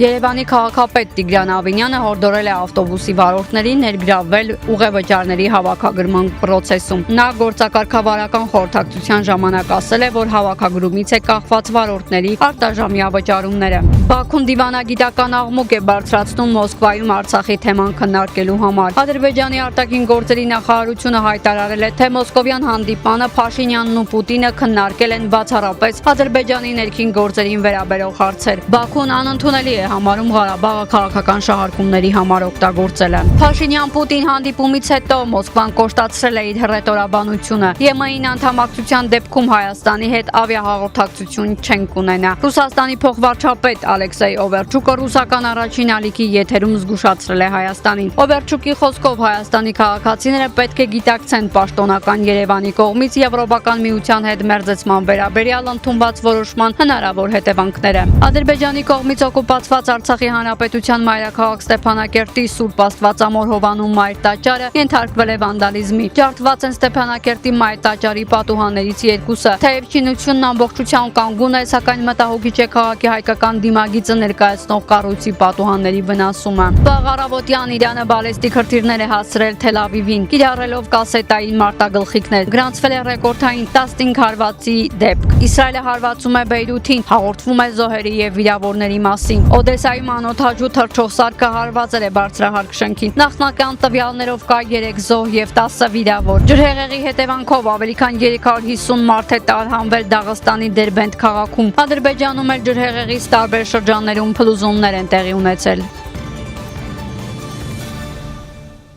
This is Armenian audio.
Երևանի քաղաքապետ Տիգրան Ավինյանը հորդորել է ավտոբուսի վարորդներին ներգրավվել ուղևոճարների հավաքագրման պրոցեսում։ Նա գործակարգավարական խորհրդակցության ժամանակ ասել է, որ հավաքագրումից է կախված վարորդների արտաժամյա վճարումները։ Բաքուն դիվանագիտական աղմուկ է բարձրացնում Մոսկվայում Արցախի թեման քննարկելու համար։ Ադրբեջանի արտաքին գործերի նախարարությունը հայտարարել է, թե մոսկովյան հանդիպանը Փաշինյանն ու Պուտինը քննարկել են բացառապես Ադրբեջանի ներքին գործերին վերաբերող հարցեր։ Բաքուն անընդունելի է համարում Ղարաբաղը քաղաքական շահարկումների համար օգտագործելը։ Փաշինյան-Պուտին հանդիպումից հետո Մոսկվան կոշտացրել է իր հռետորաբանությունը։ ԵՄ-ին անդամակցության դեպքում Հայաստանի հետ ավիահաղորդակցություն չեն կունենա։ Ռուսաստանի փոխվարչապետ Ալեքսեյ Օվերչուկը ռուսական առաջին ալիքի եթերում զգուշացրել է Հայաստանին։ Օվերչուկի խոսքով Հայաստանի քաղաքացիները պետք է գիտակցեն պաշտոնական Երևանի կողմից Եվրոպական միության հետ մերձեցման վերաբերյալ ընդունված որոշման հնարավոր հետևանքները։ Ադրբեջանի կողմից օկուպացված Արցախի հանրապետության մայրաքաղաք Ստեփանակերտի Սուրբ Աստվածամոր Հովանու մայր տաճարը ենթարկվել է վանդալիզմի։ Ջարդված են Ստեփանակերտի մայր տաճարի պատուհաններից երկուսը։ Թեև շինությունն ամբողջությամբ կանգուն է, սակայն մտահոգիչ է քաղաքի հայկական դիմագիծը ներկայացնող կառույցի պատուհանների վնասումը։ Վաղ առավոտյան Իրանը բալեստիկ հրթիռներ է հասցրել Թել Ավիվին, կիրառելով կասետային մարտագլխիկներ։ Գրանցվել է ռեկորդային 15 հարվածի դեպք։ Իսրայելը հարվածում է Բեյրութին, հաղորդվում է զոհերի եւ վիրավորների մասին։ Օդեսայում անօդաչու թռչող սարքը հարվածել է բարձրահարկ շենքին։ Նախնական տվյալներով կա 3 զոհ եւ 10 վիրավոր։ Ջրհեղեղի հետևանքով ավելի քան 350 մարդ է տարհանվել Դաղստանի Դերբենդ քաղաքում։ Ադրբեջանում էլ ջրհեղեղից տարբեր շրջաններում փլուզումներ են տեղի ունեցել։